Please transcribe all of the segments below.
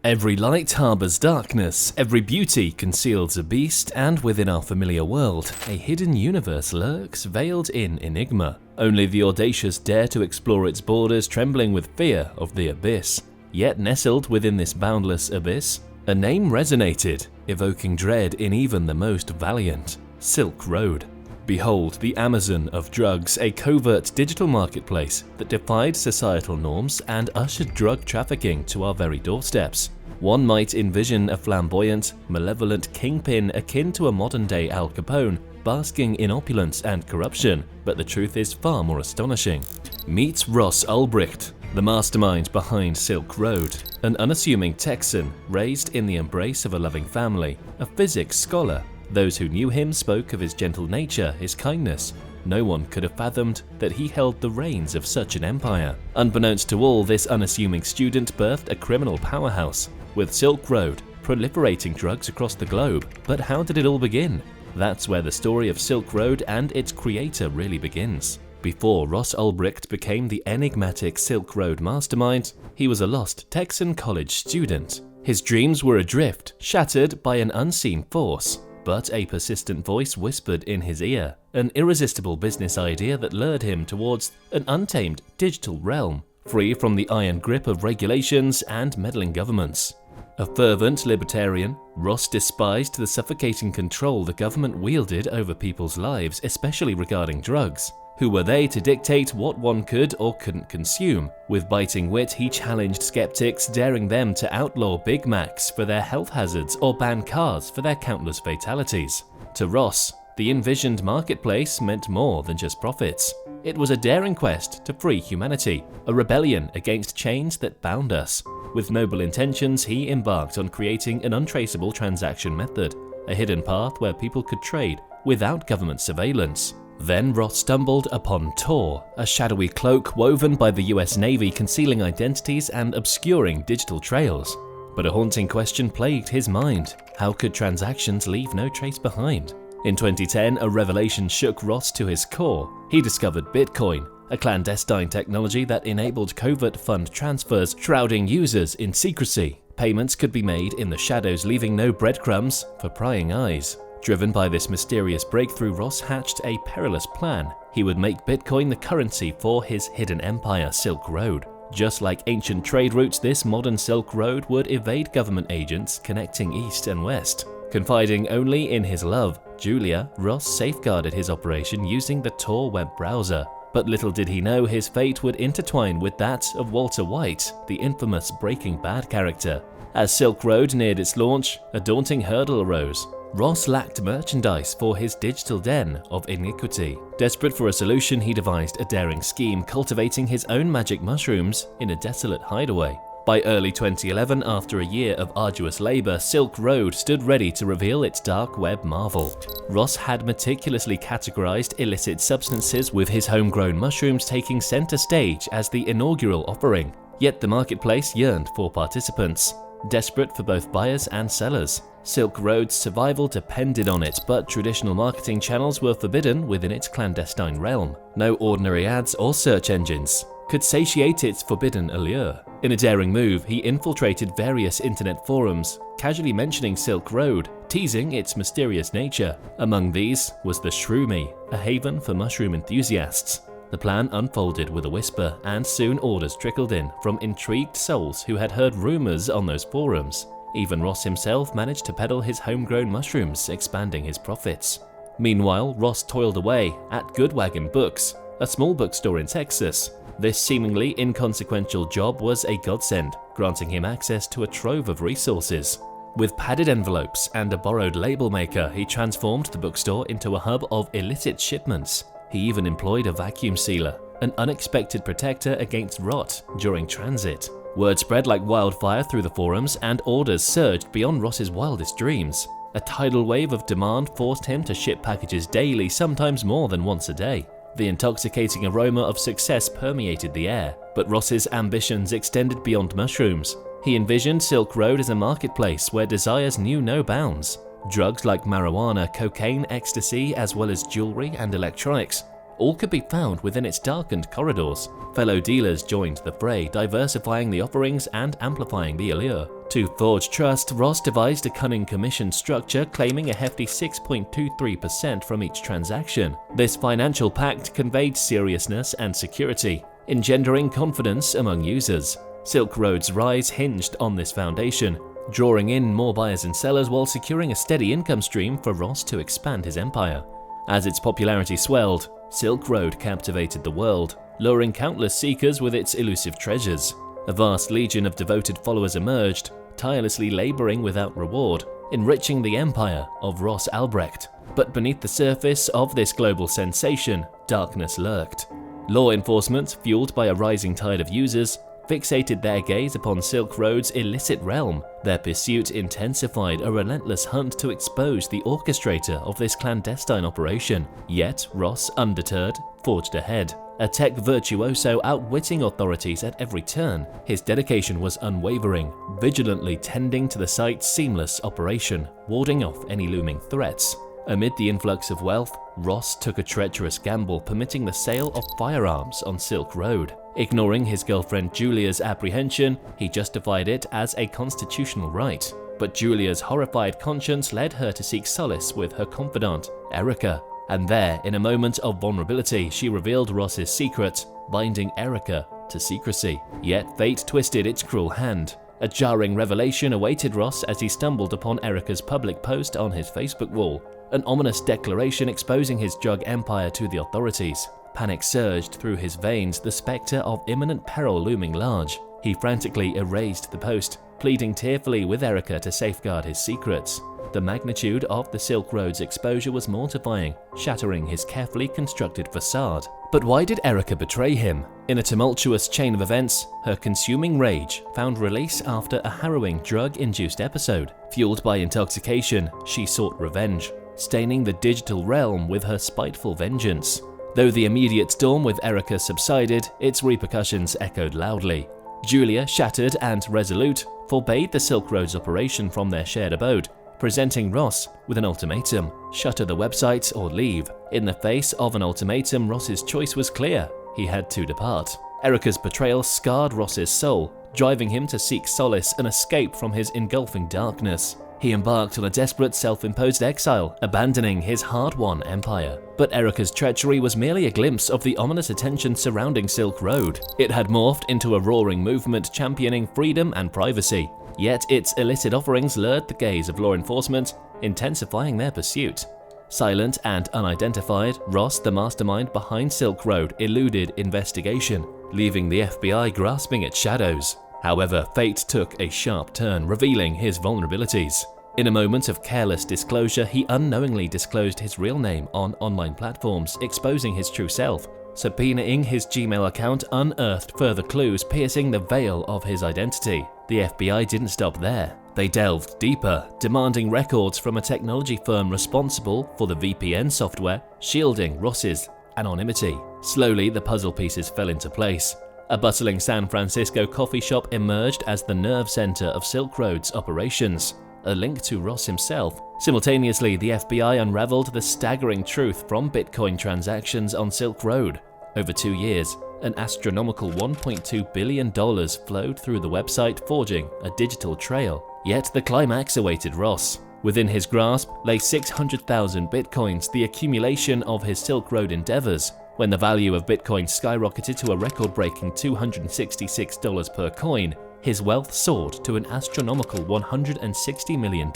Every light harbors darkness, every beauty conceals a beast, and within our familiar world, a hidden universe lurks, veiled in enigma. Only the audacious dare to explore its borders, trembling with fear of the abyss. Yet nestled within this boundless abyss, a name resonated, evoking dread in even the most valiant: Silk Road. Behold the Amazon of drugs, a covert digital marketplace that defied societal norms and ushered drug trafficking to our very doorsteps. One might envision a flamboyant, malevolent kingpin akin to a modern-day Al Capone, basking in opulence and corruption, but the truth is far more astonishing. Meet Ross Ulbricht, the mastermind behind Silk Road, an unassuming Texan raised in the embrace of a loving family, a physics scholar. Those who knew him spoke of his gentle nature, his kindness. No one could have fathomed that he held the reins of such an empire. Unbeknownst to all, this unassuming student birthed a criminal powerhouse, with Silk Road proliferating drugs across the globe. But how did it all begin? That's where the story of Silk Road and its creator really begins. Before Ross Ulbricht became the enigmatic Silk Road mastermind, he was a lost Texan college student. His dreams were adrift, shattered by an unseen force. But a persistent voice whispered in his ear, an irresistible business idea that lured him towards an untamed digital realm, free from the iron grip of regulations and meddling governments. A fervent libertarian, Ross despised the suffocating control the government wielded over people's lives, especially regarding drugs. Who were they to dictate what one could or couldn't consume? With biting wit, he challenged skeptics, daring them to outlaw Big Macs for their health hazards or ban cars for their countless fatalities. To Ross, the envisioned marketplace meant more than just profits. It was a daring quest to free humanity, a rebellion against chains that bound us. With noble intentions, he embarked on creating an untraceable transaction method, a hidden path where people could trade without government surveillance. Then Ross stumbled upon Tor, a shadowy cloak woven by the US Navy concealing identities and obscuring digital trails. But a haunting question plagued his mind: how could transactions leave no trace behind? In 2010, a revelation shook Ross to his core. He discovered Bitcoin, a clandestine technology that enabled covert fund transfers, shrouding users in secrecy. Payments could be made in the shadows, leaving no breadcrumbs for prying eyes. Driven by this mysterious breakthrough, Ross hatched a perilous plan. He would make Bitcoin the currency for his hidden empire, Silk Road. Just like ancient trade routes, this modern Silk Road would evade government agents connecting east and west. Confiding only in his love, Julia, Ross safeguarded his operation using the Tor web browser. But little did he know his fate would intertwine with that of Walter White, the infamous Breaking Bad character. As Silk Road neared its launch, a daunting hurdle arose. Ross lacked merchandise for his digital den of iniquity. Desperate for a solution, he devised a daring scheme, cultivating his own magic mushrooms in a desolate hideaway. By early 2011, after a year of arduous labor, Silk Road stood ready to reveal its dark web marvel. Ross had meticulously categorized illicit substances, with his homegrown mushrooms taking center stage as the inaugural offering. Yet the marketplace yearned for participants, desperate for both buyers and sellers. Silk Road's survival depended on it, but traditional marketing channels were forbidden within its clandestine realm. No ordinary ads or search engines could satiate its forbidden allure. In a daring move, he infiltrated various internet forums, casually mentioning Silk Road, teasing its mysterious nature. Among these was the Shroomy, a haven for mushroom enthusiasts. The plan unfolded with a whisper, and soon orders trickled in from intrigued souls who had heard rumors on those forums. Even Ross himself managed to peddle his homegrown mushrooms, expanding his profits. Meanwhile, Ross toiled away at Goodwagon Books, a small bookstore in Texas. This seemingly inconsequential job was a godsend, granting him access to a trove of resources. With padded envelopes and a borrowed label maker, he transformed the bookstore into a hub of illicit shipments. He even employed a vacuum sealer, an unexpected protector against rot during transit. Word spread like wildfire through the forums, and orders surged beyond Ross's wildest dreams. A tidal wave of demand forced him to ship packages daily, sometimes more than once a day. The intoxicating aroma of success permeated the air, but Ross's ambitions extended beyond mushrooms. He envisioned Silk Road as a marketplace where desires knew no bounds. Drugs like marijuana, cocaine, ecstasy, as well as jewelry and electronics all could be found within its darkened corridors. Fellow dealers joined the fray, diversifying the offerings and amplifying the allure. To forge trust, Ross devised a cunning commission structure claiming a hefty 6.23% from each transaction. This financial pact conveyed seriousness and security, engendering confidence among users. Silk Road's rise hinged on this foundation, drawing in more buyers and sellers while securing a steady income stream for Ross to expand his empire. As its popularity swelled, Silk Road captivated the world, luring countless seekers with its elusive treasures. A vast legion of devoted followers emerged, tirelessly laboring without reward, enriching the empire of Ross Albrecht. But beneath the surface of this global sensation, darkness lurked. Law enforcement, fueled by a rising tide of users, fixated their gaze upon Silk Road's illicit realm. Their pursuit intensified a relentless hunt to expose the orchestrator of this clandestine operation. Yet Ross, undeterred, forged ahead, a tech virtuoso outwitting authorities at every turn. His dedication was unwavering, vigilantly tending to the site's seamless operation, warding off any looming threats. Amid the influx of wealth, Ross took a treacherous gamble, permitting the sale of firearms on Silk Road. Ignoring his girlfriend Julia's apprehension, he justified it as a constitutional right. But Julia's horrified conscience led her to seek solace with her confidant, Erica. And there, in a moment of vulnerability, she revealed Ross's secret, binding Erica to secrecy. Yet fate twisted its cruel hand. A jarring revelation awaited Ross as he stumbled upon Erica's public post on his Facebook wall, an ominous declaration exposing his drug empire to the authorities. Panic surged through his veins, the specter of imminent peril looming large. He frantically erased the post, pleading tearfully with Erica to safeguard his secrets. The magnitude of the Silk Road's exposure was mortifying, shattering his carefully constructed facade. But why did Erica betray him? In a tumultuous chain of events, her consuming rage found release after a harrowing drug-induced episode. Fueled by intoxication, she sought revenge, staining the digital realm with her spiteful vengeance. Though the immediate storm with Erica subsided, its repercussions echoed loudly. Julia, shattered and resolute, forbade the Silk Road's operation from their shared abode, presenting Ross with an ultimatum: shutter the website or leave. In the face of an ultimatum, Ross's choice was clear. He had to depart. Erica's betrayal scarred Ross's soul, driving him to seek solace and escape from his engulfing darkness. He embarked on a desperate self-imposed exile, abandoning his hard-won empire. But Erica's treachery was merely a glimpse of the ominous attention surrounding Silk Road. It had morphed into a roaring movement championing freedom and privacy. Yet its illicit offerings lured the gaze of law enforcement, intensifying their pursuit. Silent and unidentified, Ross, the mastermind behind Silk Road, eluded investigation, leaving the FBI grasping at shadows. However, fate took a sharp turn, revealing his vulnerabilities. In a moment of careless disclosure, he unknowingly disclosed his real name on online platforms, exposing his true self. Subpoenaing his Gmail account unearthed further clues, piercing the veil of his identity. The FBI didn't stop there. They delved deeper, demanding records from a technology firm responsible for the VPN software, shielding Ross's anonymity. Slowly, the puzzle pieces fell into place. A bustling San Francisco coffee shop emerged as the nerve center of Silk Road's operations, a link to Ross himself. Simultaneously, the FBI unraveled the staggering truth from Bitcoin transactions on Silk Road. Over 2 years, an astronomical $1.2 billion flowed through the website, forging a digital trail. Yet the climax awaited Ross. Within his grasp lay 600,000 Bitcoins, the accumulation of his Silk Road endeavors. When the value of Bitcoin skyrocketed to a record-breaking $266 per coin, his wealth soared to an astronomical $160 million.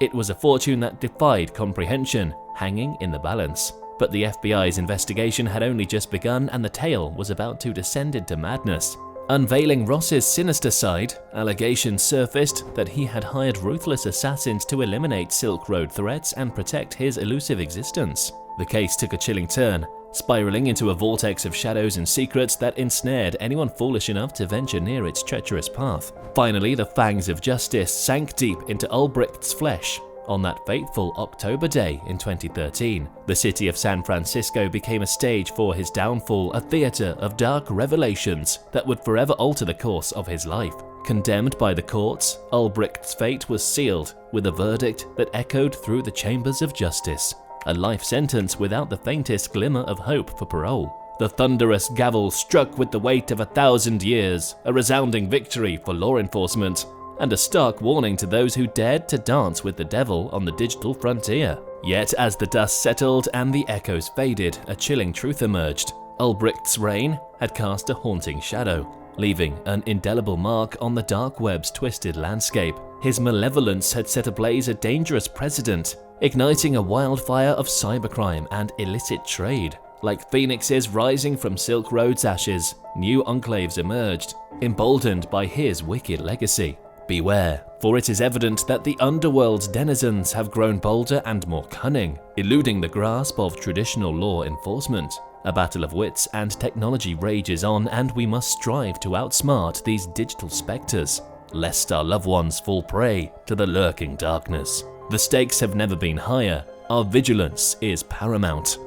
It was a fortune that defied comprehension, hanging in the balance. But the FBI's investigation had only just begun, and the tale was about to descend into madness. Unveiling Ross's sinister side, allegations surfaced that he had hired ruthless assassins to eliminate Silk Road threats and protect his elusive existence. The case took a chilling turn, spiraling into a vortex of shadows and secrets that ensnared anyone foolish enough to venture near its treacherous path. Finally, the fangs of justice sank deep into Albrecht's flesh. On that fateful October day in 2013, the city of San Francisco became a stage for his downfall, a theater of dark revelations that would forever alter the course of his life. Condemned by the courts, Albrecht's fate was sealed with a verdict that echoed through the chambers of justice. A life sentence without the faintest glimmer of hope for parole. The thunderous gavel struck with the weight of 1,000 years, a resounding victory for law enforcement. and a stark warning to those who dared to dance with the devil on the digital frontier. Yet as the dust settled and the echoes faded, a chilling truth emerged. Ulbricht's reign had cast a haunting shadow, leaving an indelible mark on the dark web's twisted landscape. His malevolence had set ablaze a dangerous precedent, igniting a wildfire of cybercrime and illicit trade. Like phoenixes rising from Silk Road's ashes, new enclaves emerged, emboldened by his wicked legacy. Beware, for it is evident that the underworld's denizens have grown bolder and more cunning, eluding the grasp of traditional law enforcement. A battle of wits and technology rages on, and we must strive to outsmart these digital spectres, lest our loved ones fall prey to the lurking darkness. The stakes have never been higher. Our vigilance is paramount.